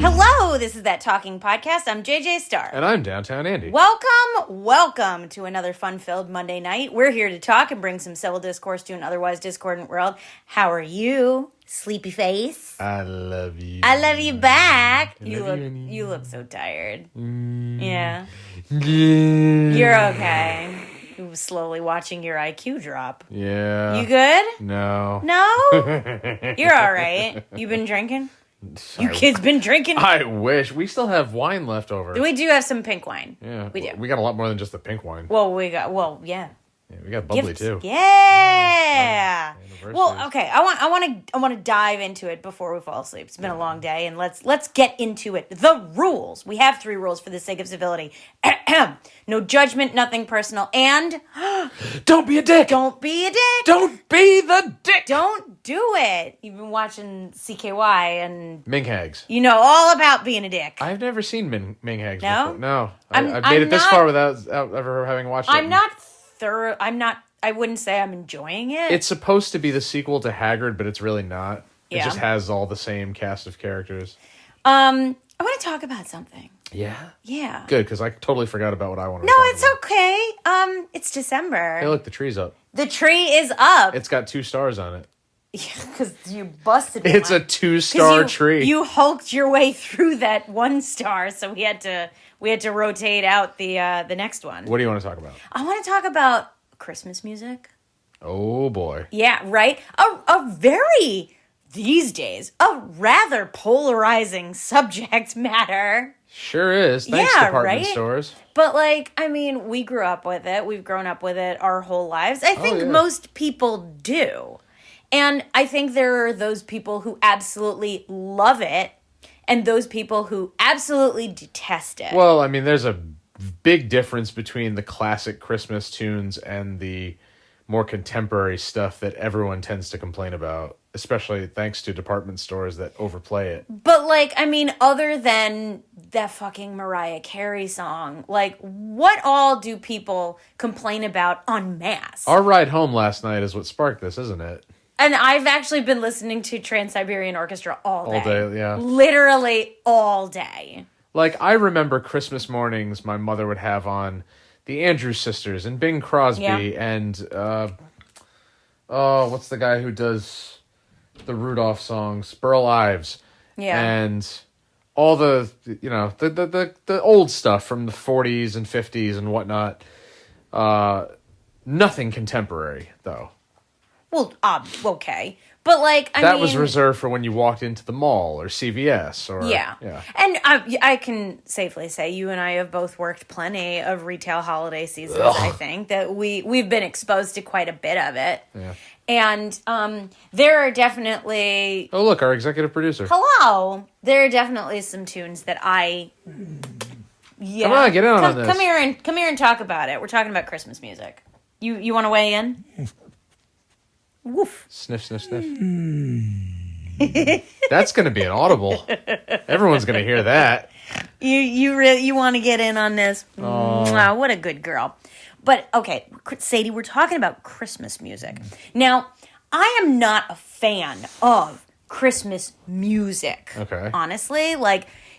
Hello, this is That Talking Podcast. I'm JJ Starr. And I'm Downtown Andy. Welcome to another fun-filled Monday night. We're here to talk and bring some civil discourse to an otherwise discordant world. How are you, sleepy face? I love you. I love you back. I You love look you. you look so tired. Yeah. Yeah. You're okay. You were slowly watching your IQ drop. Yeah. You good? No. No? You're all right. You been drinking? You kids been drinking? I wish. We still have wine left over. We do have some pink wine. Yeah. We do. We got a lot more than just the pink wine. Yeah. Yeah, we got bubbly Gifts. too. Yeah. Anniversaries. Well, okay. I want to dive into it before we fall asleep. It's been a long day, and let's get into it. The rules. We have 3 rules for the sake of civility. No judgment, nothing personal, and Don't be a dick. don't be a dick. Don't be the dick. Don't do it. You've been watching CKY, and Ming Hags. you know all about being a dick. I've never seen Ming Hags No? before. No. I'm- I've I'm made it this not- far without ever having watched it. I wouldn't say I'm enjoying it. It's supposed to be the sequel to Haggard, but it's really not. It Yeah. just has all the same cast of characters. I want to talk about something. Yeah. Yeah. Good, because I totally forgot about what I wanted No, to talk it's about. okay. It's December. Hey, look, the tree's up. The tree is up. It's got 2 stars on it. Because you busted me. It's a 2-star tree. You hulked your way through that 1 star, so we had to rotate out the next one. What do you want to talk about? I want to talk about Christmas music. Oh, boy. Yeah, right? A very, these days, a rather polarizing subject matter. Sure is. Thanks, Yeah, department right? stores. But, we grew up with it. We've grown up with it our whole lives. I think yeah. most people do. And I think there are those people who absolutely love it and those people who absolutely detest it. Well, I mean, there's a big difference between the classic Christmas tunes and the more contemporary stuff that everyone tends to complain about, especially thanks to department stores that overplay it. But, other than that fucking Mariah Carey song, what all do people complain about en masse? Our ride home last night is what sparked this, isn't it? And I've actually been listening to Trans-Siberian Orchestra all day. All day, yeah. Literally all day. I remember Christmas mornings my mother would have on the Andrews Sisters and Bing Crosby and, what's the guy who does the Rudolph songs? Burl Ives. Yeah. And all the, the old stuff from the 40s and 50s and whatnot. Nothing contemporary, though. Well, okay. But, That was reserved for when you walked into the mall or CVS or... Yeah. And I can safely say you and I have both worked plenty of retail holiday seasons, I think, that we've been exposed to quite a bit of it. Yeah. And there are definitely... Oh, look, our executive producer. Hello! There are definitely some tunes that I... Yeah. Come on, get in on this. Come here and talk about it. We're talking about Christmas music. You want to weigh in? Woof. Sniff, sniff, sniff. That's going to be an audible. Everyone's going to hear that. You want to get in on this? Oh. Mwah, what a good girl. But, okay, Sadie, we're talking about Christmas music. Now, I am not a fan of Christmas music. Okay. Honestly,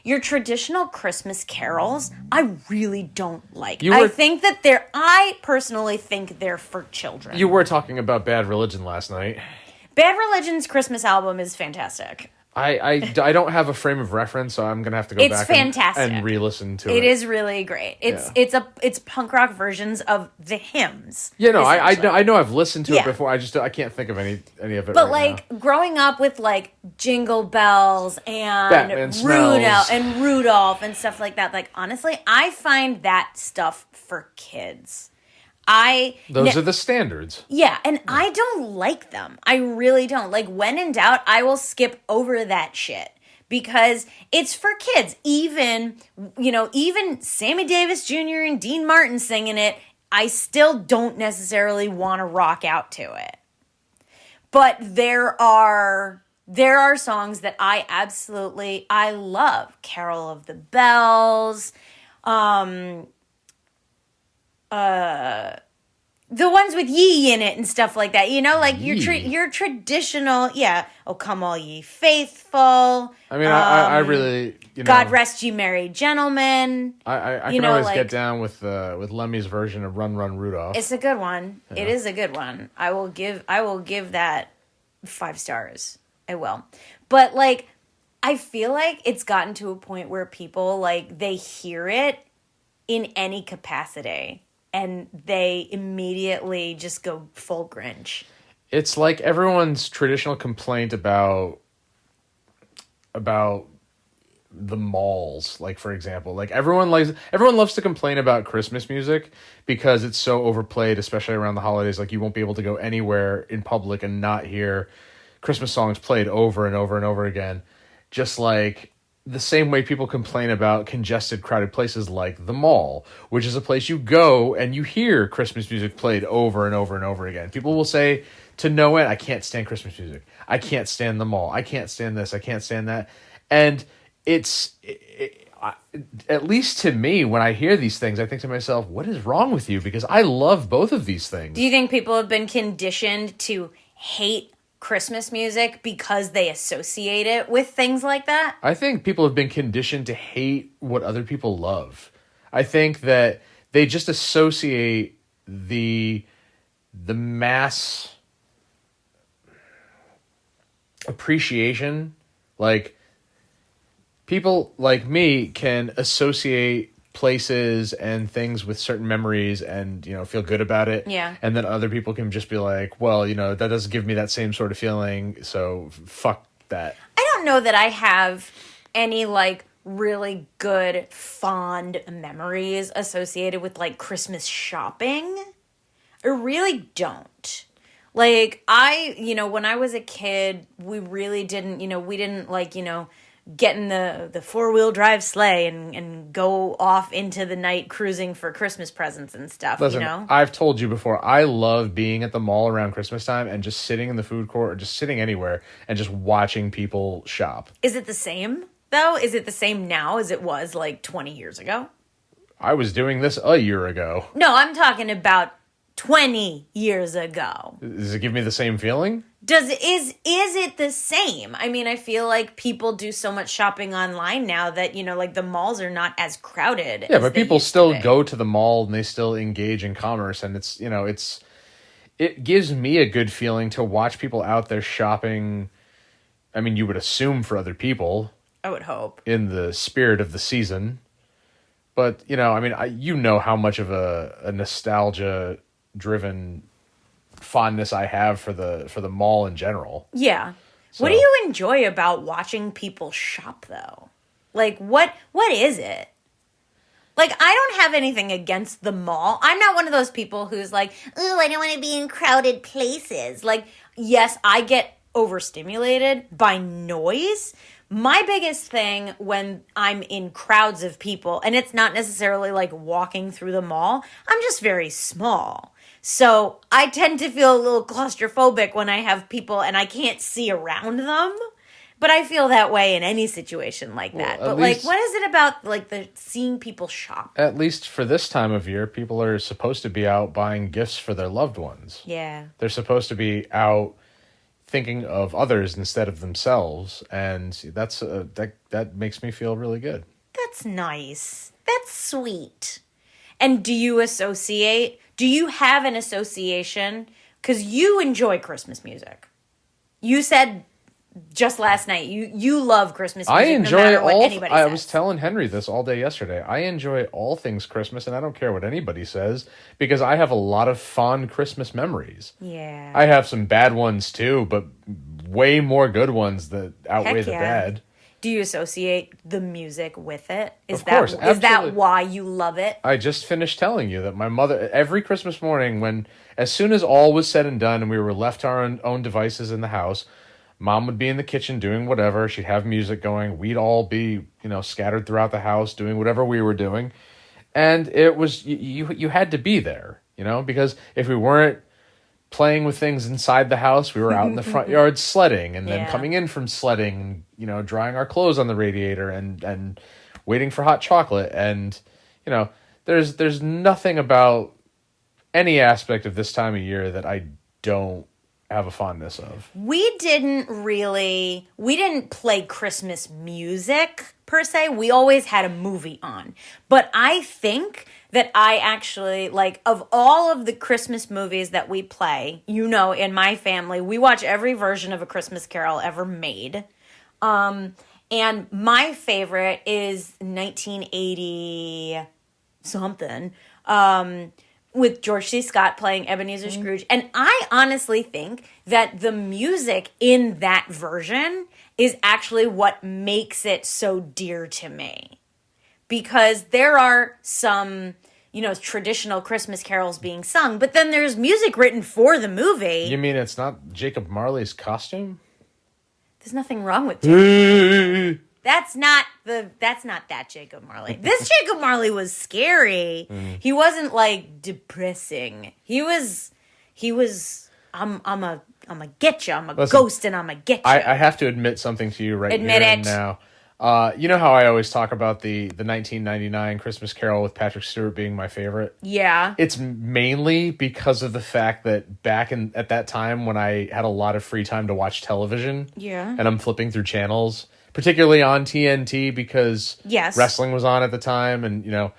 your traditional Christmas carols, I really don't like. You I were- think that I personally think they're for children. You were talking about Bad Religion last night. Bad Religion's Christmas album is fantastic. I don't have a frame of reference, so I'm going to have to go It's back fantastic. and re-listen to it. It is really great. It's punk rock versions of the hymns. Yeah, no, essentially. I know I've listened to Yeah. it before. I can't think of any of it But right now. growing up with Jingle Bells and Batman Smells. Rudolph and stuff like that, honestly, I find that stuff for kids. Those are the standards. Yeah, and I don't like them. I really don't. When in doubt, I will skip over that shit. Because it's for kids. Even Sammy Davis Jr. and Dean Martin singing it, I still don't necessarily want to rock out to it. But there are there are songs that I love. Carol of the Bells, the ones with ye in it and stuff like that, like Ye? your traditional, yeah. Oh, come all ye faithful. I mean, I really, God rest you merry gentlemen. I can always get down with Lemmy's version of Run Run Rudolph. It's a good one. Yeah. It is a good one. I will give that 5 stars. I will. But like, I feel like it's gotten to a point where people, like, they hear it in any capacity and they immediately just go full Grinch. It's like everyone's traditional complaint about the malls, like, for example. Like, everyone loves to complain about Christmas music because it's so overplayed, especially around the holidays. Like, you won't be able to go anywhere in public and not hear Christmas songs played over and over and over again. Just like the same way people complain about congested, crowded places like the mall, which is a place you go and you hear Christmas music played over and over and over again. People will say to no end, I can't stand Christmas music. I can't stand the mall. I can't stand this. I can't stand that. And at least to me, when I hear these things, I think to myself, what is wrong with you? Because I love both of these things. Do you think people have been conditioned to hate Christmas music because they associate it with things like that? I think people have been conditioned to hate what other people love. I think that they just associate the mass appreciation. Like, people like me can associate places and things with certain memories and, feel good about it. Yeah. And then other people can just be like, well, that doesn't give me that same sort of feeling, so fuck that. I don't know that I have any, like, really good, fond memories associated with, like, Christmas shopping. I really don't. Like, when I was a kid, we really didn't, we didn't, like, get in the 4-wheel drive sleigh and go off into the night cruising for Christmas presents and stuff. Listen, I've told you before, I love being at the mall around Christmas time and just sitting in the food court or just sitting anywhere and just watching people shop. Is it the same, though? Is it the same now as it was, like, 20 years ago? I was doing this a year ago. No, I'm talking about 20 years ago. Does it give me the same feeling? Is it the same? I mean, I feel like people do so much shopping online now that, like, the malls are not as crowded. Yeah, but people still go to the mall and they still engage in commerce, and it gives me a good feeling to watch people out there shopping. I mean, you would assume for other people. I would hope. In the spirit of the season. But, I mean, how much of a nostalgia driven fondness I have for the mall in general. Yeah. So. What do you enjoy about watching people shop, though? Like, what is it? Like, I don't have anything against the mall. I'm not one of those people who's like, ooh, I don't want to be in crowded places. Like, yes, I get overstimulated by noise. My biggest thing when I'm in crowds of people, and it's not necessarily like walking through the mall, I'm just very small. So I tend to feel a little claustrophobic when I have people and I can't see around them. But I feel that way in any situation like that. But like, what is it about like the seeing people shop? At least for this time of year, people are supposed to be out buying gifts for their loved ones. Yeah. They're supposed to be out thinking of others instead of themselves, and that's that makes me feel really good. That's nice. That's sweet. And do you have an association? Because you enjoy Christmas music. You said just last night you love Christmas music. I enjoy no matter what anybody says. I was telling Henry this all day yesterday. I enjoy all things Christmas, and I don't care what anybody says because I have a lot of fond Christmas memories. Yeah, I have some bad ones too, but way more good ones that outweigh the bad. Do you associate the music with it? Of course, absolutely. Is that why you love it? I just finished telling you that my mother, every Christmas morning, as soon as all was said and done and we were left to our own devices in the house, Mom would be in the kitchen doing whatever. She'd have music going. We'd all be, scattered throughout the house doing whatever we were doing. And it was, you had to be there, because if we weren't playing with things inside the house. We were out in the front yard sledding, and then Yeah. coming in from sledding, drying our clothes on the radiator and waiting for hot chocolate. And, there's nothing about any aspect of this time of year that I don't have a fondness of. We didn't play Christmas music per se. We always had a movie on. But I think that I actually, like, of all of the Christmas movies that we play, in my family, we watch every version of A Christmas Carol ever made. And my favorite is 1980 something, with George C. Scott playing Ebenezer Scrooge. And I honestly think that the music in that version is actually what makes it so dear to me. Because there are some, traditional Christmas carols being sung, but then there's music written for the movie. You mean it's not Jacob Marley's costume? There's nothing wrong with Jacob. That's not that Jacob Marley. This Jacob Marley was scary. He wasn't like depressing. He was I'm a get you. I'm a ghost and I'm a get you. I have to admit something to you right here and now. You know how I always talk about the 1999 Christmas Carol with Patrick Stewart being my favorite? Yeah. It's mainly because of the fact that at that time when I had a lot of free time to watch television, and I'm flipping through channels, particularly on TNT because wrestling was on at the time, and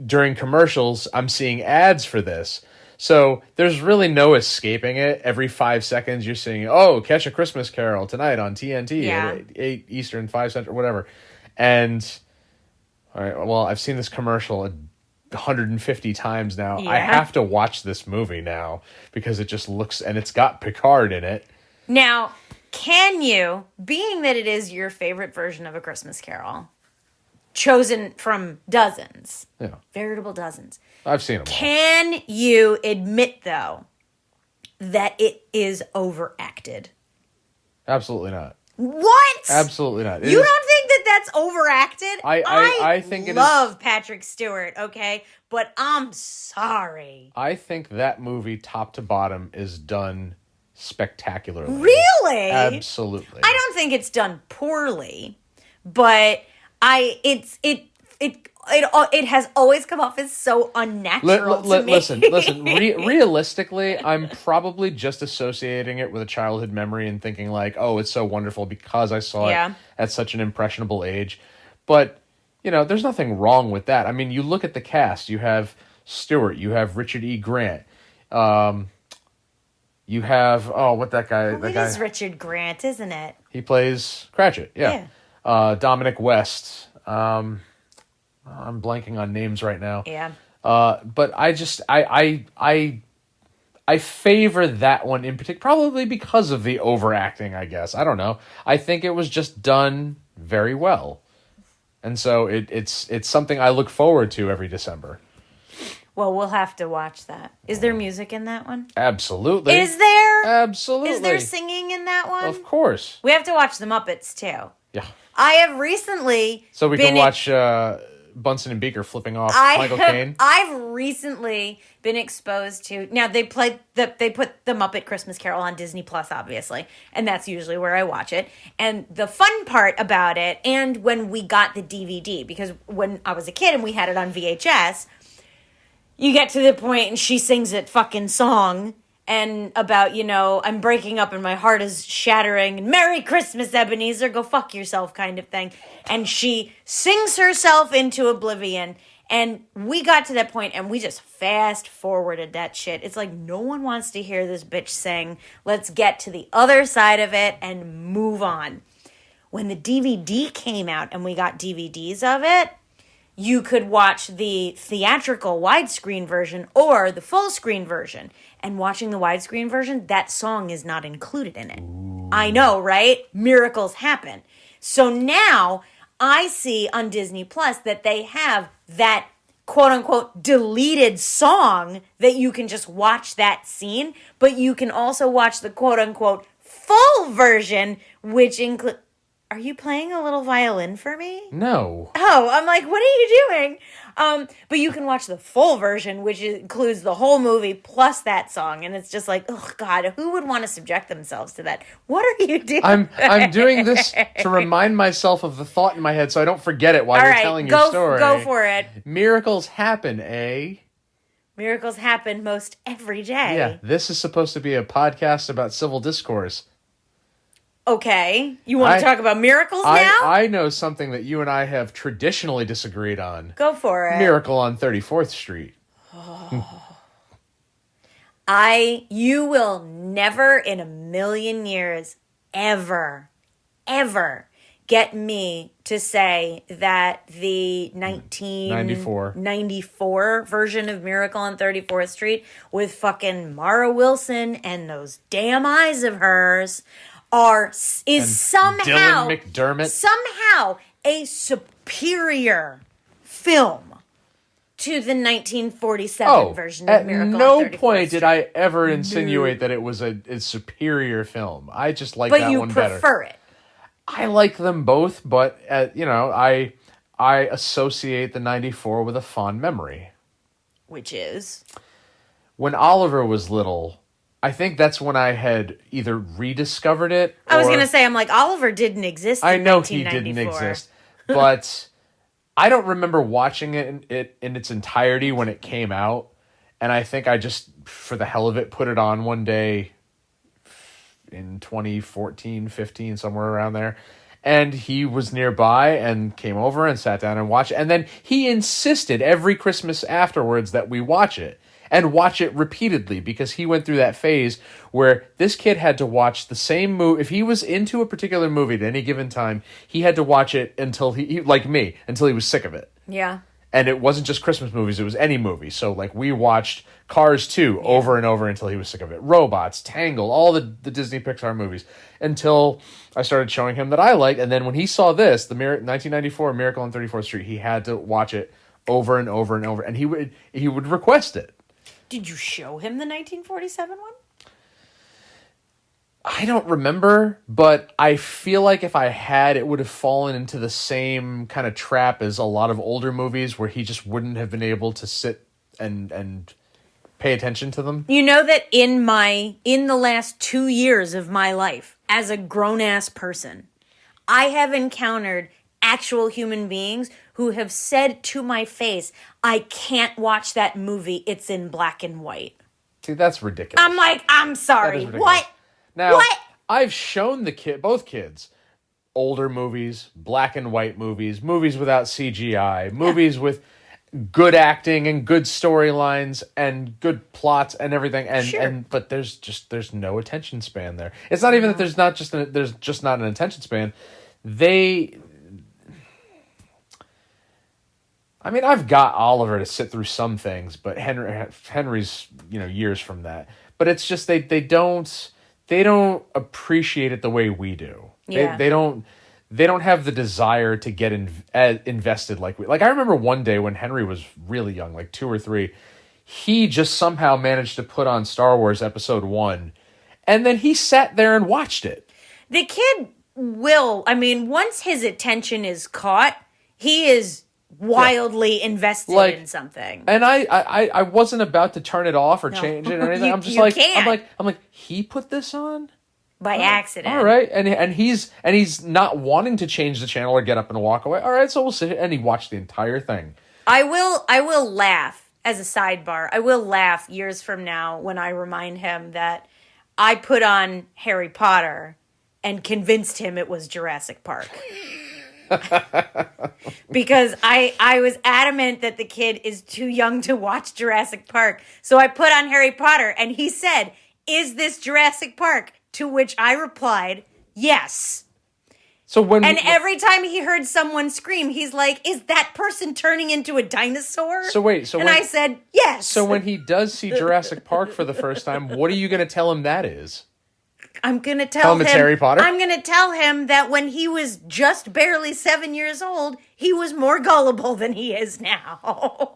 during commercials I'm seeing ads for this. So there's really no escaping it. Every 5 seconds you're seeing, catch A Christmas Carol tonight on TNT at 8 Eastern, 5 Central, whatever. And, all right, well, I've seen this commercial 150 times now. I have to watch this movie now because it just looks, and it's got Picard in it. Now, can you, being that it is your favorite version of A Christmas Carol, chosen from dozens, veritable dozens, I've seen them all. Can you admit, though, that it is overacted? Absolutely not. What? Absolutely not. You don't think that that's overacted? I think it love Patrick Stewart, okay? But I'm sorry. I think that movie, top to bottom, is done spectacularly. Really? Absolutely. I don't think it's done poorly, but it has always come off as so unnatural to me. Listen. Realistically, I'm probably just associating it with a childhood memory and thinking like, oh, it's so wonderful because I saw it at such an impressionable age. But, there's nothing wrong with that. I mean, you look at the cast. You have Stewart. You have Richard E. Grant. You have, what that guy... It is Richard Grant, isn't it? He plays Cratchit, yeah. Dominic West. I'm blanking on names right now. Yeah. But I favor that one in particular, probably because of the overacting, I guess. I don't know. I think it was just done very well. And so it's something I look forward to every December. Well, we'll have to watch that. Is there music in that one? Absolutely. Is there? Absolutely. Is there singing in that one? Of course. We have to watch The Muppets, too. Yeah. I have recently... So we can watch Bunsen and Beaker flipping off Michael Caine? I've recently been exposed to... Now, they put the Muppet Christmas Carol on Disney Plus, obviously, and that's usually where I watch it. And the fun part about it, and when we got the DVD, because when I was a kid and we had it on VHS... You get to the point and she sings that fucking song and about, I'm breaking up and my heart is shattering. Merry Christmas, Ebenezer, go fuck yourself kind of thing. And she sings herself into oblivion. And we got to that point and we just fast forwarded that shit. It's like no one wants to hear this bitch sing. Let's get to the other side of it and move on. When the DVD came out and we got DVDs of it, you could watch the theatrical widescreen version or the full screen version. And watching the widescreen version, that song is not included in it. Ooh. I know, right? Miracles happen. So now I see on Disney Plus that they have that quote unquote deleted song that you can just watch that scene, but you can also watch the quote unquote full version, which includes... Are you playing a little violin for me? No. Oh, I'm like, what are you doing? But you can watch the full version, which includes the whole movie plus that song, and it's just like, oh God, who would want to subject themselves to that? What are you doing? I'm doing this to remind myself of the thought in my head so I don't forget it while All you're right, telling your story. go for it. Miracles happen, eh? Miracles happen most every day. Yeah, this is supposed to be a podcast about civil discourse. Okay, you want to talk about miracles now? I know something that you and I have traditionally disagreed on. Go for it. Miracle on 34th Street. You will never in a million years ever get me to say that the 1994 version of Miracle on 34th Street with fucking Mara Wilson and those damn eyes of hers is somehow Dylan McDermott. somehow a superior film to the 1947 version of Miracle on 34th no Street. point did I ever insinuate that it was a superior film. I just like that one better. But you prefer it. I like them both, but I associate the 94 with a fond memory. Which is? When Oliver was little, I think that's when I had either rediscovered it. I was going to say, I'm like, Oliver didn't exist in I know he 1994. didn't exist, but I don't remember watching it in its entirety when it came out, and I think I just, for the hell of it, put it on one day in 2014, 15, somewhere around there. And he was nearby and came over and sat down and watched it. And then he insisted every Christmas afterwards that we watch it. And watch it repeatedly, because he went through that phase where this kid had to watch the same movie. If he was into a particular movie at any given time, he had to watch it until he like me, until he was sick of it. Yeah. And it wasn't just Christmas movies, it was any movie. So, like, we watched Cars 2 over and over until he was sick of it. Robots, Tangled, all the Disney Pixar movies. Until I started showing him that I liked. And then when he saw this, the 1994 Miracle on 34th Street, he had to watch it over and over and over. And he would request it. Did you show him the 1947 one? I don't remember, but I feel like if I had, it would have fallen into the same kind of trap as a lot of older movies where he just wouldn't have been able to sit and pay attention to them. You know that in the last 2 years of my life as a grown-ass person, I have encountered actual human beings who have said to my face, I can't watch that movie, it's in black and white. See, that's ridiculous. I'm like, I'm sorry, what? Now, What? I've shown both kids, older movies, black and white movies, movies without CGI, movies with good acting and good storylines and good plots and everything, but there's no attention span there. It's not even that there's just not an attention span. I mean, I've got Oliver to sit through some things, but Henry's years from that. But it's just they don't appreciate it the way we do. Yeah. They don't have the desire to get invested like we. Like, I remember one day when Henry was really young, like 2 or 3, he just somehow managed to put on Star Wars Episode 1, and then he sat there and watched it. The kid once his attention is caught, he is wildly invested in something. And I wasn't about to turn it off or change it or anything. I'm just like, can't. I'm like, he put this on? By accident. All right. And he's not wanting to change the channel or get up and walk away. All right, so we'll sit, and he watched the entire thing. I will laugh as a sidebar. I will laugh years from now when I remind him that I put on Harry Potter and convinced him it was Jurassic Park. Because I was adamant that the kid is too young to watch Jurassic Park. So I put on Harry Potter, and he said, "Is this Jurassic Park?" To which I replied, "Yes." So every time he heard someone scream, he's like, "Is that person turning into a dinosaur?" I said, "Yes." So when he does see Jurassic Park for the first time, what are you going to tell him that is? I'm going to tell him it's Harry Potter? I'm going to tell him that when he was just barely 7 years old, he was more gullible than he is now.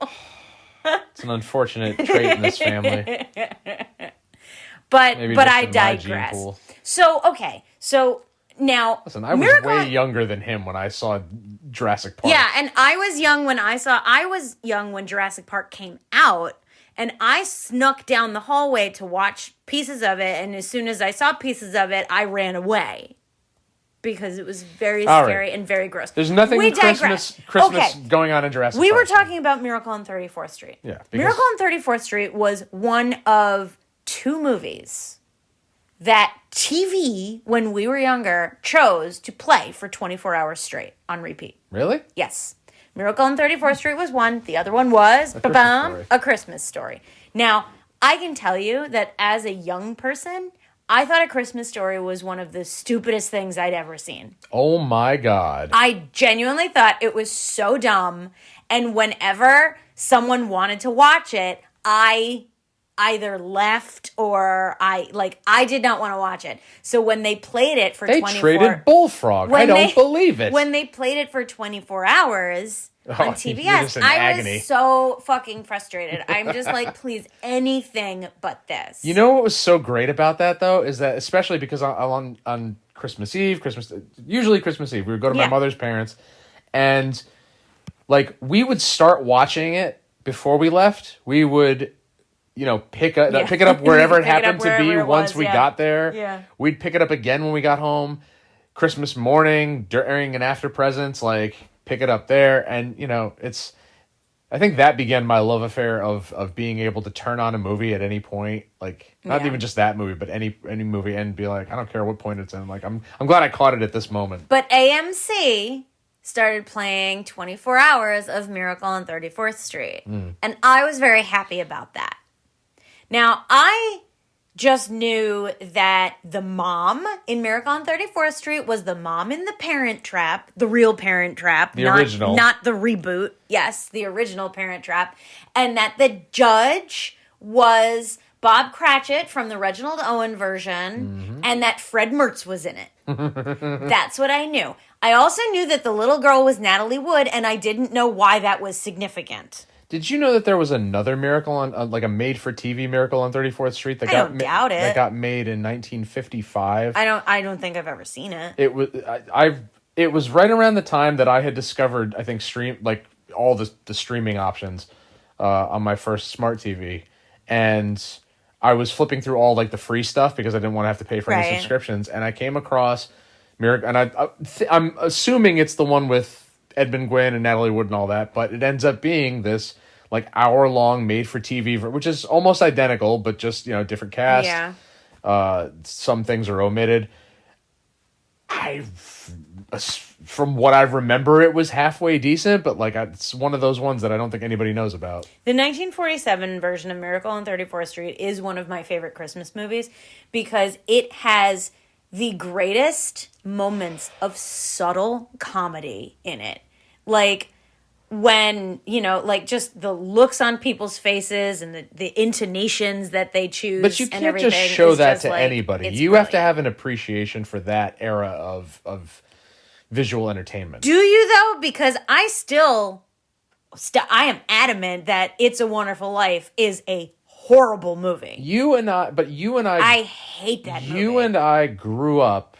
It's an unfortunate trait in this family. But I digress. So Now, Listen, I was Miracle way younger than him when I saw Jurassic Park. Yeah, and I was young when Jurassic Park came out, and I snuck down the hallway to watch pieces of it, and as soon as I saw pieces of it, I ran away. Because it was very scary and very gross. There's nothing Christmas going on in Jurassic Park. We were talking about Miracle on 34th Street. Yeah. Miracle on 34th Street was one of 2 movies that TV, when we were younger, chose to play for 24 hours straight on repeat. Really? Yes. Miracle on 34th Street was one. The other one was A Christmas Story. Now, I can tell you that as a young person, I thought A Christmas Story was one of the stupidest things I'd ever seen. Oh my God. I genuinely thought it was so dumb. And whenever someone wanted to watch it, I either left or I did not want to watch it. So when they played it for 24 They traded Bullfrog. I don't believe it. When they played it for 24 hours on TBS, I was so fucking frustrated. I'm just like, please, anything but this. You know what was so great about that, though, is that especially because on Christmas Eve, usually Christmas Eve, we would go to my mother's parents, and like we would start watching it before we left. We would, pick it up wherever it happened to be once we got there. Yeah. We'd pick it up again when we got home. Christmas morning, during and after presents, like pick it up there, and I think that began my love affair of being able to turn on a movie at any point, like not even just that movie, but any movie, and be like, I don't care what point it's in. Like I'm glad I caught it at this moment. But AMC started playing 24 hours of Miracle on 34th Street, and I was very happy about that. Now, I just knew that the mom in Miracle on 34th Street was the mom in The Parent Trap, the real Parent Trap. Original. Not the reboot. Yes, the original Parent Trap. And that the judge was Bob Cratchit from the Reginald Owen version, and that Fred Mertz was in it. That's what I knew. I also knew that the little girl was Natalie Wood, and I didn't know why that was significant. Did you know that there was another Miracle on, like a made-for-TV Miracle on 34th Street that I don't doubt it. That got made in 1955? I don't think I've ever seen it. It was right around the time that I had discovered, I think, all the streaming options on my first smart TV, and I was flipping through all like the free stuff because I didn't want to have to pay for any subscriptions, and I came across Miracle, and I'm assuming it's the one with Edmund Gwynn and Natalie Wood and all that, but it ends up being this like hour-long made-for-TV, which is almost identical, but just different cast. Yeah. Some things are omitted. From what I remember, it was halfway decent, but like it's one of those ones that I don't think anybody knows about. The 1947 version of Miracle on 34th Street is one of my favorite Christmas movies because it has the greatest moments of subtle comedy in it. Like when, just the looks on people's faces and the intonations that they choose. But you can't just show that to anybody. You have to have an appreciation for that era of visual entertainment. Do you though? Because I still I am adamant that It's a Wonderful Life is a horrible movie. I hate that movie. You and I grew up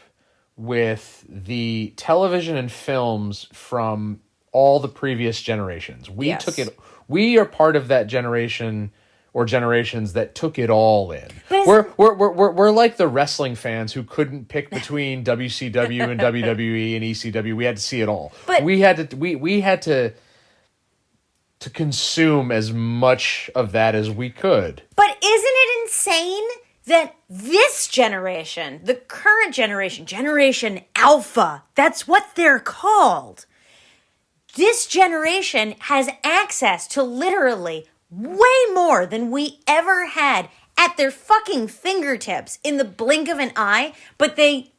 with the television and films from all the previous generations. We are part of that generation or generations that took it all in. We're like the wrestling fans who couldn't pick between WCW and WWE and ECW. We had to see it all. But we had to consume as much of that as we could. But isn't it insane that this generation, the current generation, Generation Alpha, that's what they're called. This generation has access to literally way more than we ever had at their fucking fingertips in the blink of an eye, but they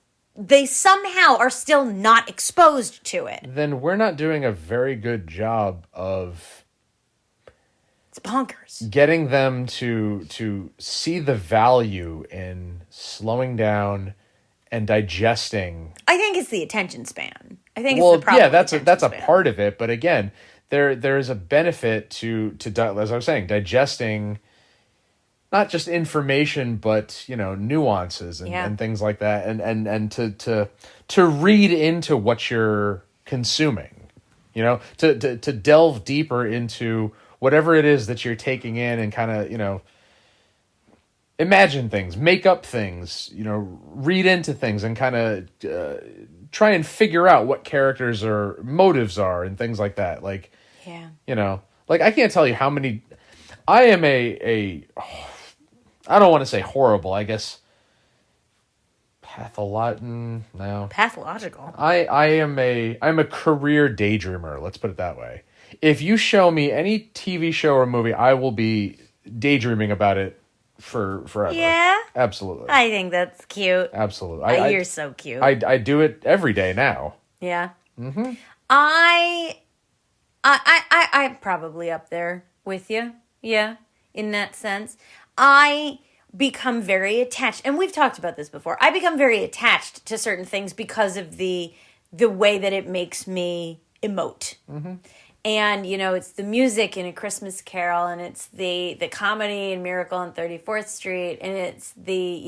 somehow are still not exposed to it. Then we're not doing a very good job of... It's bonkers. Getting them to see the value in slowing down and digesting. I think it's the attention span. I think it's the problem. Yeah, that's a part of it. But again, there is a benefit to as I was saying, digesting not just information, but nuances Yeah. and things like that, and to read into what you're consuming, to delve deeper into whatever it is that you're taking in, and kind of imagine things, make up things, read into things, and kind of try and figure out what characters or motives are and things like that. Like, Yeah. like I can't tell you how many. I am I don't want to say horrible, I guess pathological. No. Pathological. I'm a career daydreamer, let's put it that way. If you show me any TV show or movie, I will be daydreaming about it for forever. Yeah? Absolutely. I think that's cute. Absolutely. You're so cute. I do it every day now. Yeah. Mm-hmm. I'm probably up there with you. Yeah, in that sense. I become very attached, and we've talked about this before. I become very attached to certain things because of the way that it makes me emote. Mm-hmm. And, it's the music in A Christmas Carol, and it's the comedy in Miracle on 34th Street, and it's the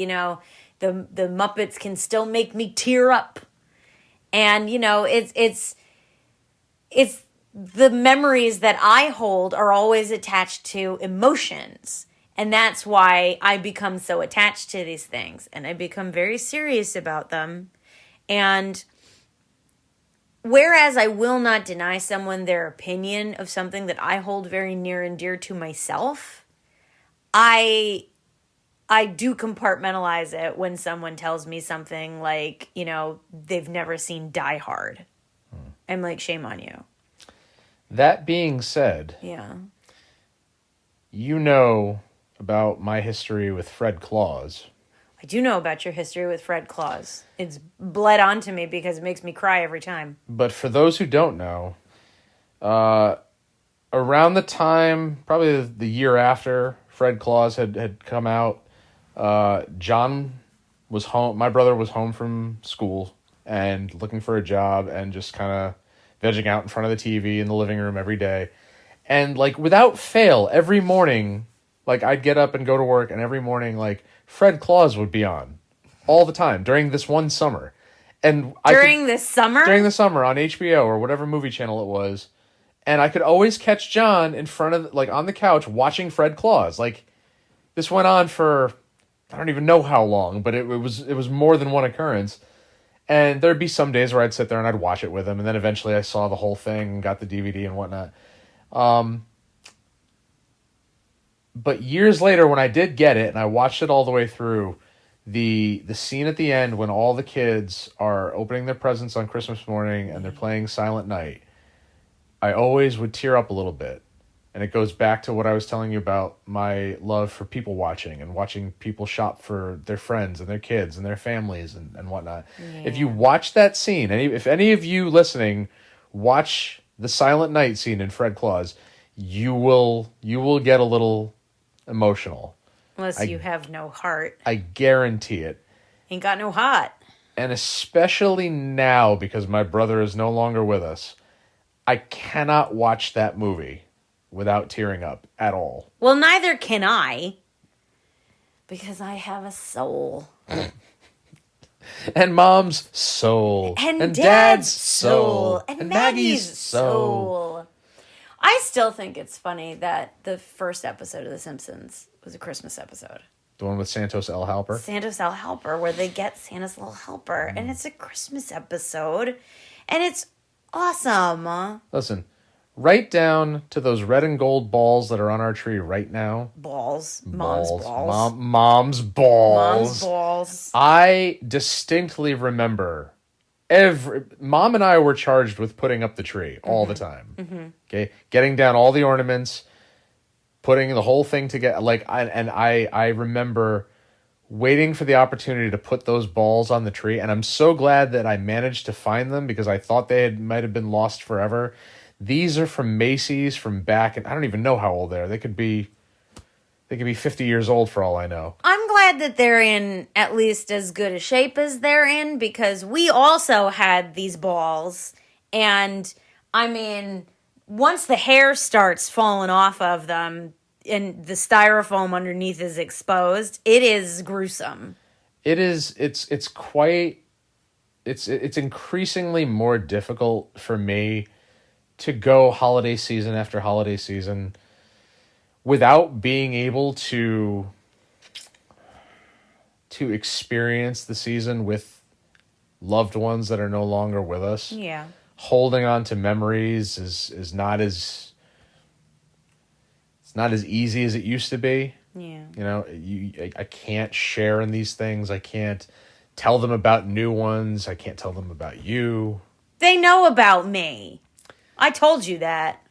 Muppets can still make me tear up. And, it's the memories that I hold are always attached to emotions. And that's why I become so attached to these things. And I become very serious about them. And whereas I will not deny someone their opinion of something that I hold very near and dear to myself, I do compartmentalize it when someone tells me something like, they've never seen Die Hard. I'm like, shame on you. That being said, Yeah. about my history with Fred Claus. I do know about your history with Fred Claus. It's bled onto me because it makes me cry every time. But for those who don't know, around the time, probably the year after Fred Claus had come out, John was home. My brother was home from school and looking for a job and just kind of vegging out in front of the TV in the living room every day. And, like, without fail, every morning, like, I'd get up and go to work, and every morning, like, Fred Claus would be on all the time during this one summer. And during the summer on HBO or whatever movie channel it was. And I could always catch John in front of, like, on the couch watching Fred Claus. Like, this went on for, I don't even know how long, but it was more than one occurrence. And there'd be some days where I'd sit there and I'd watch it with him. And then eventually I saw the whole thing and got the DVD and whatnot. But years later, when I did get it and I watched it all the way through, the scene at the end when all the kids are opening their presents on Christmas morning and they're playing Silent Night, I always would tear up a little bit. And it goes back to what I was telling you about my love for people watching and watching people shop for their friends and their kids and their families and whatnot. Yeah. If you watch that scene, if any of you listening watch the Silent Night scene in Fred Claus, you will get a little emotional. Unless you have no heart. I guarantee it. Ain't got no heart. And especially now, because my brother is no longer with us, I cannot watch that movie without tearing up at all. Well, neither can I. Because I have a soul. And Mom's soul. And Dad's soul. And Maggie's soul. I still think it's funny that the first episode of The Simpsons was a Christmas episode. The one with Santos L. Halper? Santos L. Halper, where they get Santa's little helper. And it's a Christmas episode. And it's awesome. Listen, write down to those red and gold balls that are on our tree right now. Balls. Mom's balls. Mom's balls. Mom's balls. I distinctly remember Mom and I were charged with putting up the tree all the time. Mm-hmm. Okay, getting down all the ornaments, putting the whole thing together. I remember waiting for the opportunity to put those balls on the tree, and I'm so glad that I managed to find them because I thought they might have been lost forever. These are from Macy's from back, and I don't even know how old they are. They could be 50 years old for all I know. I'm glad that they're in at least as good a shape as they're in, because we also had these balls. And, I mean, once the hair starts falling off of them, and the styrofoam underneath is exposed, it is gruesome. It is. It's quite. It's increasingly more difficult for me to go holiday season after holiday season without being able to experience the season with loved ones that are no longer with us. Yeah. Holding on to memories is not as it's not as easy as it used to be. Yeah. You know, I can't share in these things. I can't tell them about new ones. I can't tell them about you. They know about me. I told you that.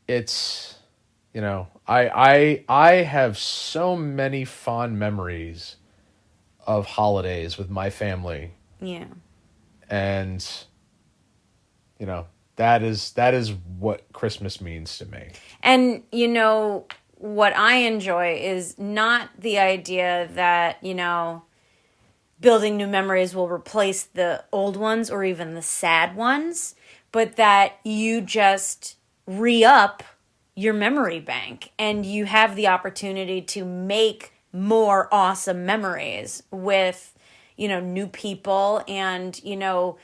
It's, you know, I have so many fond memories of holidays with my family. Yeah. And, you know, that is what Christmas means to me. And, you know, what I enjoy is not the idea that, you know, building new memories will replace the old ones or even the sad ones, but that you just re-up your memory bank and you have the opportunity to make more awesome memories with, you know, new people and, you know,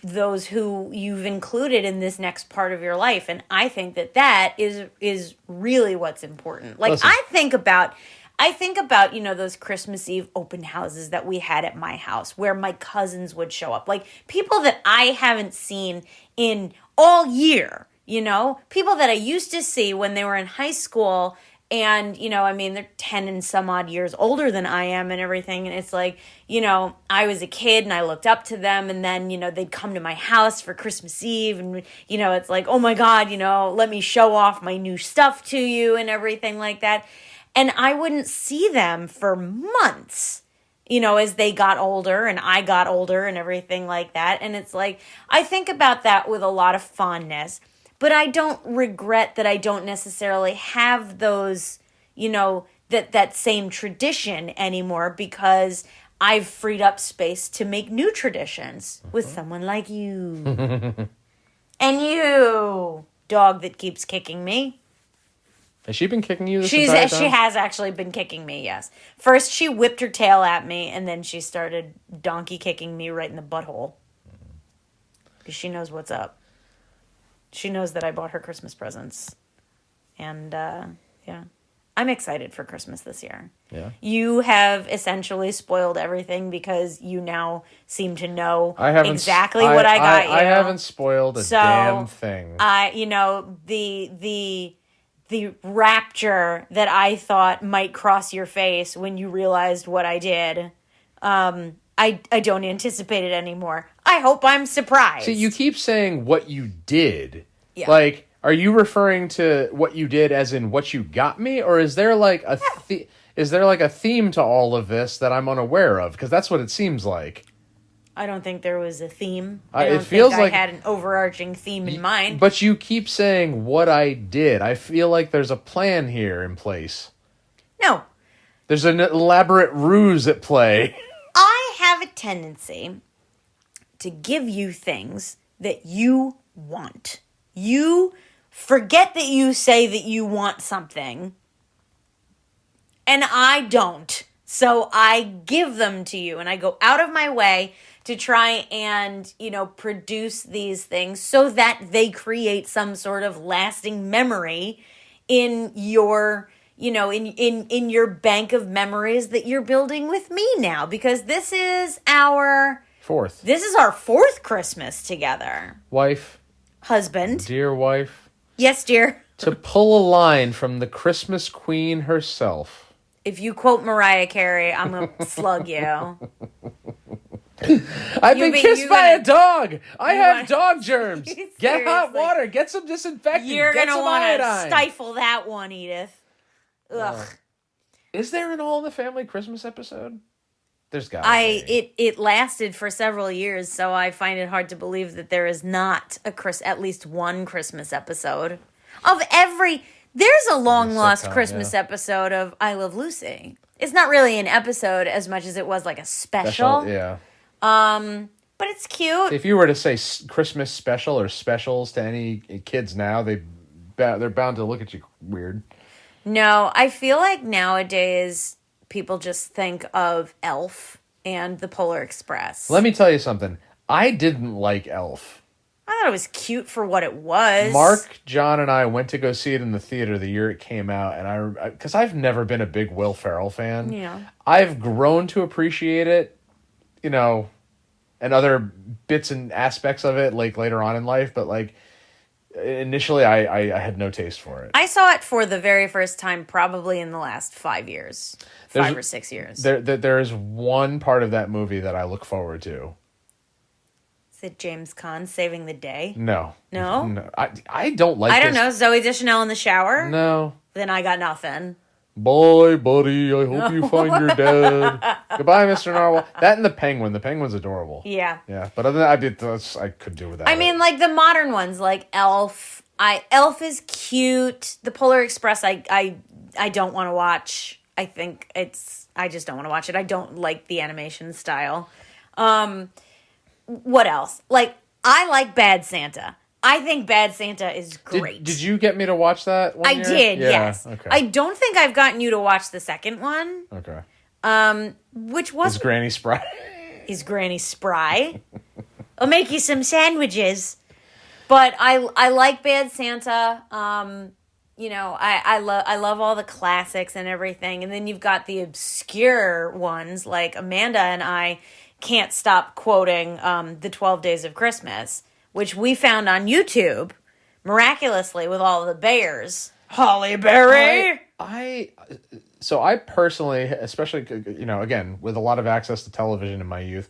those who you've included in this next part of your life. And I think that is really what's important. Like, Listen. I think about, you know, those Christmas Eve open houses that we had at my house where my cousins would show up. Like, people that I haven't seen in all year, you know? People that I used to see when they were in high school. And, you know, I mean, they're 10 and some odd years older than I am and everything. And it's like, you know, I was a kid and I looked up to them. And then, you know, they'd come to my house for Christmas Eve. And, you know, it's like, oh my God, you know, let me show off my new stuff to you and everything like that. And I wouldn't see them for months, you know, as they got older and I got older and everything like that. And it's like, I think about that with a lot of fondness. But I don't regret that I don't necessarily have those, you know, that same tradition anymore because I've freed up space to make new traditions with someone like you. And you, dog that keeps kicking me. Has she been kicking you this entire time? She has actually been kicking me, yes. First she whipped her tail at me and then she started donkey kicking me right in the butthole. Because she knows what's up. She knows that I bought her Christmas presents. And, yeah. I'm excited for Christmas this year. Yeah. You have essentially spoiled everything because you now seem to know exactly what what I got you. I haven't spoiled a damn thing. You know, the rapture that I thought might cross your face when you realized what I did, I don't anticipate it anymore. I hope I'm surprised. See, you keep saying what you did. Yeah. Like, are you referring to what you did as in what you got me, or is there like a theme to all of this that I'm unaware of? Because that's what it seems like. I don't think there was a theme. It feels like I had an overarching theme in mind. But you keep saying what I did. I feel like there's a plan here in place. No. There's an elaborate ruse at play. I have a tendency to give you things that you want. You forget that you say that you want something, and I don't. So I give them to you, and I go out of my way to try and, you know, produce these things so that they create some sort of lasting memory in your, you know, in your bank of memories that you're building with me now, because this is our fourth Christmas together. Wife. Husband. Dear wife. Yes, dear. To pull a line from the Christmas queen herself. If you quote Mariah Carey, I'm going to slug you. I've been kissed by a dog. I have dog germs. Get hot water. Get some disinfectant. You're going to want to iodine. stifle that one, Edith. Ugh. Is there an All in the Family Christmas episode? There's got to be. It lasted for several years, so I find it hard to believe that there is not at least one Christmas episode of every. There's a long lost Christmas episode of I Love Lucy. It's not really an episode as much as it was like a special. Yeah. But it's cute. If you were to say Christmas special or specials to any kids now, they're bound to look at you weird. No, I feel like nowadays people just think of Elf and the Polar Express. Let me tell you something. I didn't like Elf. I thought it was cute for what it was. Mark, John, and I went to go see it in the theater the year it came out, and because I've never been a big Will Ferrell fan. Yeah. I've grown to appreciate it, and other bits and aspects of it, like later on in life, but like initially I had no taste for it. I saw it for the very first time probably in the last 5 years. 5 or 6 years. There is one part of that movie that I look forward to. Is it James Caan saving the day? No. No? I don't like I don't know. Zoe Deschanel in the shower? No. Then I got nothing. Bye, buddy. I hope you find your dad. Goodbye, Mr. Narwhal. That and the penguin. The penguin's adorable. Yeah. Yeah. But other than that, I could do without it. I mean, like the modern ones, like Elf. Elf is cute. The Polar Express, I don't want to watch. I just don't want to watch it. I don't like the animation style. What else? Like, I like Bad Santa. I think Bad Santa is great. Did you get me to watch that one year? did, Yeah, yes. Okay. I don't think I've gotten you to watch the second one. Okay. Which was... Is Granny Spry? Is Granny spry? I'll make you some sandwiches. But I like Bad Santa. I love all the classics and everything. And then you've got the obscure ones, like Amanda and I can't stop quoting the 12 Days of Christmas, which we found on YouTube miraculously with all the bears. Holly Berry. So I personally, especially, again, with a lot of access to television in my youth,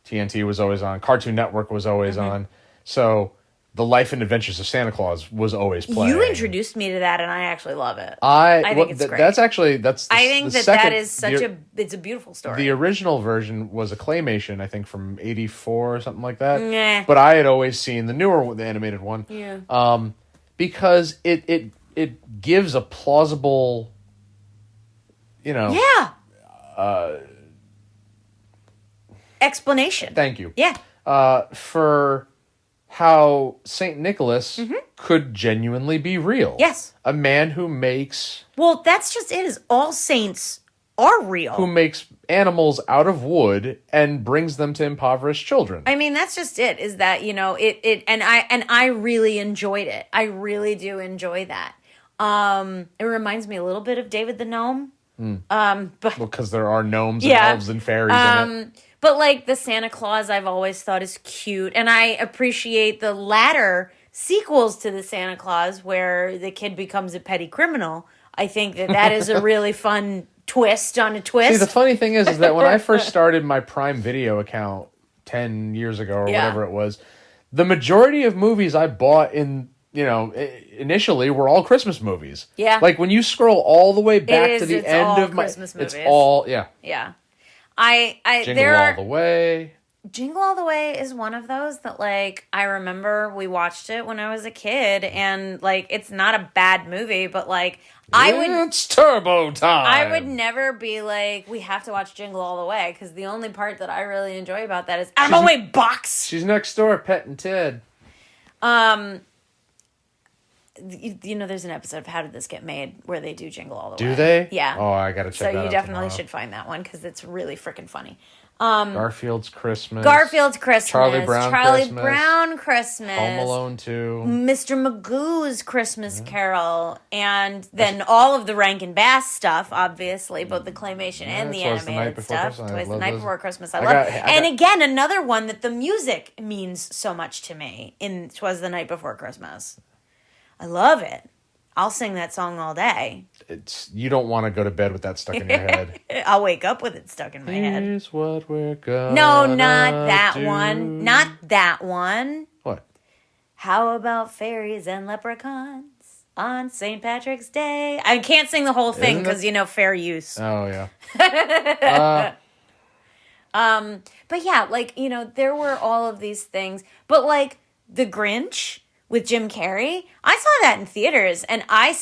TNT was always on, Cartoon Network was always on. So The Life and Adventures of Santa Claus was always playing. You introduced me to that, and I actually love it. I think it's great. That's actually, I think that is it's a beautiful story. The original version was a claymation, I think, from 84 or something like that. Nah. But I had always seen the animated one. Yeah. Because it gives a plausible, Yeah. Explanation. Thank you. Yeah. For how Saint Nicholas could genuinely be real. Yes. A man who makes... Well, that's just it, is all saints are real. Who makes animals out of wood and brings them to impoverished children. I mean, that's just it, is that, and I really enjoyed it. I really do enjoy that. It reminds me a little bit of David the Gnome. But because there are gnomes and elves and fairies in it. But like the Santa Claus I've always thought is cute, and I appreciate the latter sequels to the Santa Claus where the kid becomes a petty criminal. I think that is a really fun twist on a twist. See, the funny thing is that when I first started my Prime Video account 10 years ago or whatever it was, the majority of movies I bought initially were all Christmas movies. Yeah. Like when you scroll all the way back to the end of Christmas movies. It's all, Yeah. Jingle All the Way. Jingle All the Way is one of those that, like, I remember we watched it when I was a kid, and, like, it's not a bad movie, but, like, It's turbo time! I would never be like, we have to watch Jingle All the Way, because the only part that I really enjoy about that is, out of my way, box! She's next door, petting Ted. There's an episode of How Did This Get Made where they do Jingle All the Way. Do they? Yeah. Oh, I gotta check that out. So you definitely tomorrow. should find that one, because it's really freaking funny. Garfield's Christmas. Charlie Brown Christmas. Home Alone 2. Mr. Magoo's Christmas Carol. And then all of the Rankin Bass stuff, obviously, both the claymation and the animated stuff. Twice the Night Before Christmas. I love it. And again, another one that the music means so much to me in 'Twas the Night Before Christmas. I love it. I'll sing that song all day. You don't want to go to bed with that stuck in your head. I'll wake up with it stuck in my head. Here's what we're gonna No, not that do. one. Not that one. What? How about fairies and leprechauns on St. Patrick's Day? I can't sing the whole thing because, fair use. Oh, yeah. But yeah, there were all of these things. But, like, The Grinch with Jim Carrey, I saw that in theaters, and I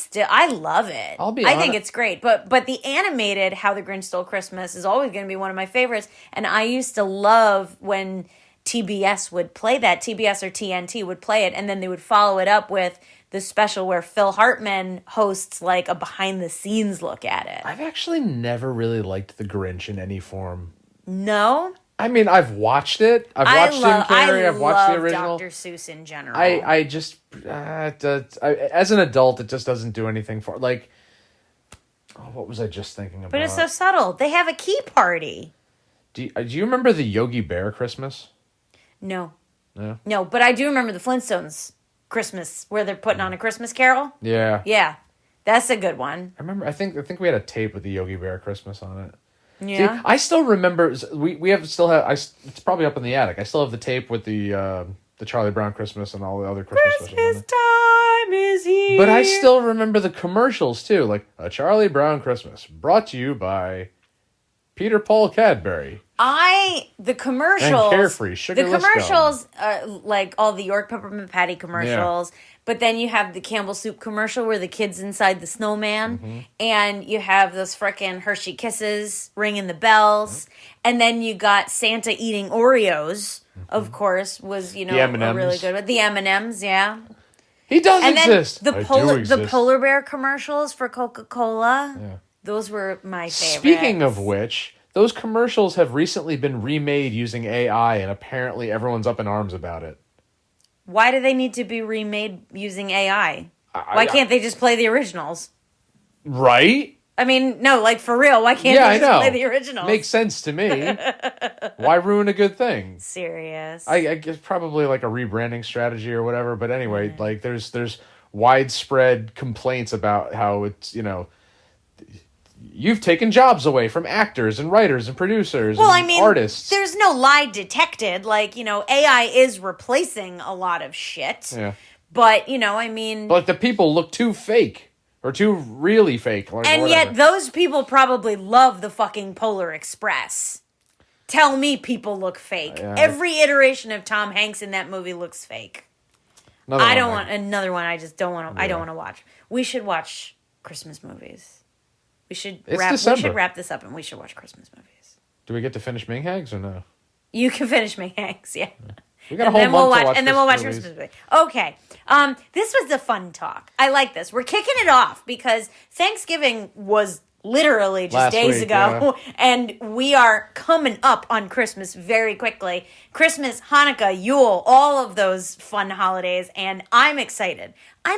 love it. I think it's great. But the animated How the Grinch Stole Christmas is always going to be one of my favorites. And I used to love when TBS would play that. TBS or TNT would play it, and then they would follow it up with the special where Phil Hartman hosts like a behind the scenes look at it. I've actually never really liked The Grinch in any form. No? I mean, I've watched it. I've watched Jim Carrey. I've watched the original. Dr. Seuss in general. I just, as an adult, it just doesn't do anything for, like, what was I just thinking about? But it's so subtle. They have a key party. Do you remember the Yogi Bear Christmas? No. No? No, but I do remember the Flintstones Christmas, where they're putting on a Christmas Carol. Yeah. Yeah. That's a good one. I remember, I think we had a tape with the Yogi Bear Christmas on it. Yeah. See, I still remember, it's probably up in the attic. I still have the tape with the Charlie Brown Christmas and all the other Christmas specials. Christmas time is here. But I still remember the commercials too, like A Charlie Brown Christmas, brought to you by Peter Paul Cadbury. The commercials. And Carefree, sugarless the commercials, like all the York Peppermint Patty commercials. Yeah. But then you have the Campbell Soup commercial where the kid's inside the snowman. Mm-hmm. And you have those frickin' Hershey Kisses ringing the bells. Mm-hmm. And then you got Santa eating Oreos, of course, was, the M&Ms. a really good one. The M&Ms, yeah. He does and exist. Then the polar bear commercials for Coca-Cola. Yeah. Those were my favorites. Speaking of which, those commercials have recently been remade using AI, and apparently everyone's up in arms about it. Why do they need to be remade using AI? Why can't they just play the originals? Right? I mean, no, like for real, why can't they just play the originals? Makes sense to me. Why ruin a good thing? Serious. I guess probably like a rebranding strategy or whatever, but anyway, like there's widespread complaints about how it's, you've taken jobs away from actors and writers and producers and artists. There's no lie detected. Like, AI is replacing a lot of shit. Yeah. But, But the people look too fake. Or too really fake. Or and whatever. Yet those people probably love the fucking Polar Express. Tell me people look fake. Yeah. Every iteration of Tom Hanks in that movie looks fake. I don't want another one. I just don't want to. Yeah. I don't want to watch. We should watch Christmas movies. We should wrap this up and we should watch Christmas movies. Do we get to finish Ming Hags or no? You can finish Ming Hags, yeah. We got a whole month to watch. And then we'll watch Christmas movies. Okay. This was a fun talk. I like this. We're kicking it off because Thanksgiving was literally just days ago. Yeah. And we are coming up on Christmas very quickly. Christmas, Hanukkah, Yule, all of those fun holidays. And I'm excited. I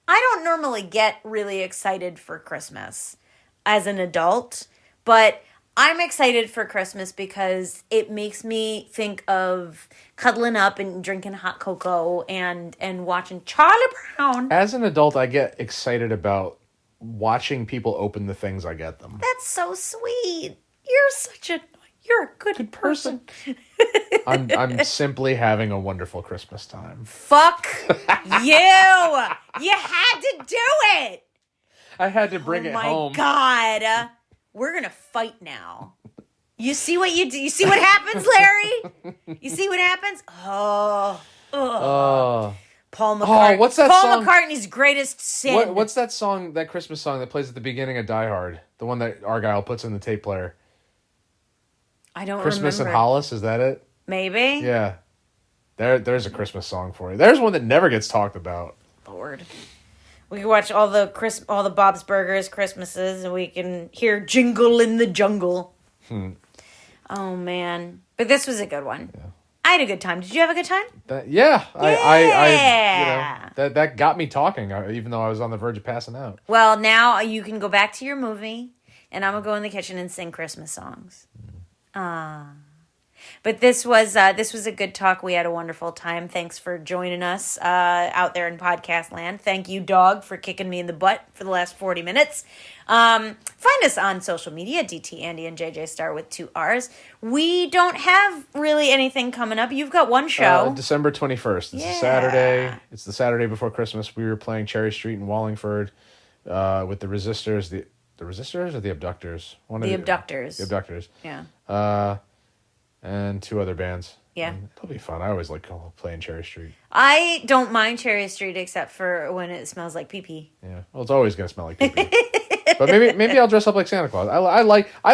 don't normally get really excited for Christmas as an adult, but I'm excited for Christmas because it makes me think of cuddling up and drinking hot cocoa and watching Charlie Brown. As an adult, I get excited about watching people open the things I get them. That's so sweet. You're a good person. I'm simply having a wonderful Christmas time. Fuck you. You had to do it. I had to bring it home. Oh my God. We're going to fight now. You see what you do? You see what happens, Larry? You see what happens? Oh. Paul McCartney. Oh, what's that Paul song? McCartney's greatest sin. What's that song, that Christmas song that plays at the beginning of Die Hard? The one that Argyle puts in the tape player. I don't Christmas remember. in Hollis, is that it? Maybe. Yeah. There's a Christmas song for you. There's one that never gets talked about. Lord. We can watch all the Bob's Burgers Christmases, and we can hear Jingle in the Jungle. Oh, man. But this was a good one. Yeah. I had a good time. Did you have a good time? Yeah. I that got me talking, even though I was on the verge of passing out. Well, now you can go back to your movie, and I'm going to go in the kitchen and sing Christmas songs. But this was a good talk. We had a wonderful time. Thanks for joining us out there in podcast land. Thank you, dog, for kicking me in the butt for the last 40 minutes. Find us on social media, DT Andy and JJ Star with 2 R's. We don't have really anything coming up. You've got one show. December 21st. It's a Saturday. It's the Saturday before Christmas. We were playing Cherry Street in Wallingford with the Resistors. The Resistors or the Abductors? The Abductors. The Abductors. Yeah. And 2 other bands. Yeah. And it'll be fun. I always like playing Cherry Street. I don't mind Cherry Street except for when it smells like pee-pee. Yeah. Well, it's always going to smell like pee-pee. But maybe I'll dress up like Santa Claus. I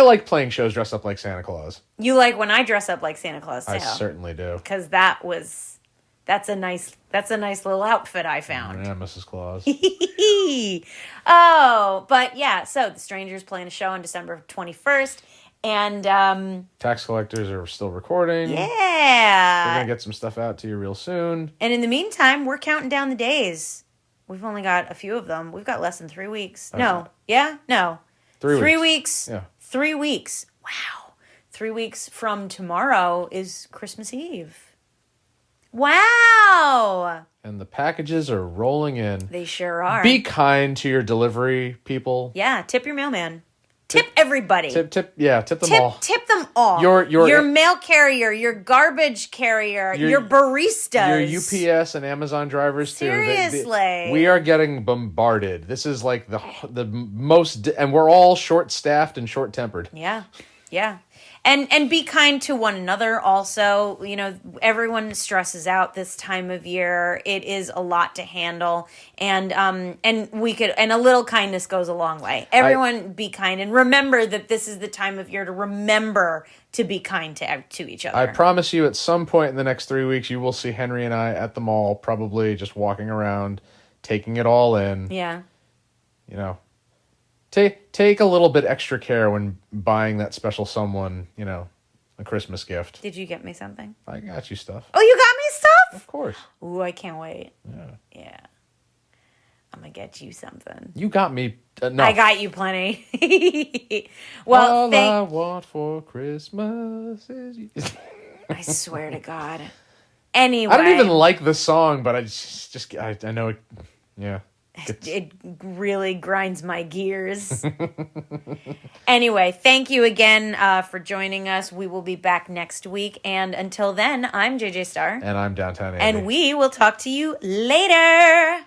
like playing shows dressed up like Santa Claus. You like when I dress up like Santa Claus too? I certainly do. Because that's a nice little outfit I found. Yeah, Mrs. Claus. Oh, but yeah. So the Strangers playing a show on December 21st, and Tax collectors are still recording. We're yeah. gonna get some stuff out to you real soon. And in the meantime, we're counting down the days. We've only got a few of them. We've got less than 3 weeks. No. Yeah? No. 3 weeks. Yeah. 3 weeks. Wow. 3 weeks from tomorrow is Christmas Eve. Wow. And the packages are rolling in. They sure are. Be kind to your delivery people. Yeah, tip your mailman. Tip everybody. Tip them all. Tip them all. Your mail carrier, your garbage carrier, your baristas. Your UPS and Amazon drivers too. Seriously. We are getting bombarded. This is like the most, and we're all short-staffed and short-tempered. Yeah. Yeah. And be kind to one another also. You know, everyone stresses out this time of year. It is a lot to handle. And a little kindness goes a long way. Everyone be kind and remember that this is the time of year to remember to be kind to each other. I promise you at some point in the next 3 weeks you will see Henry and I at the mall, probably just walking around, taking it all in. Yeah. You know. Take a little bit extra care when buying that special someone, you know, a Christmas gift. Did you get me something? I got you stuff. Oh, you got me stuff? Of course. Ooh, I can't wait. Yeah. Yeah. I'm going to get you something. You got me enough. I got you plenty. Well, all I want for Christmas is you. I swear to God. Anyway. I don't even like the song, but I know it. Yeah. It really grinds my gears. Anyway, thank you again for joining us. We will be back next week. And until then, I'm JJ Star. And I'm Downtown Andy. And we will talk to you later.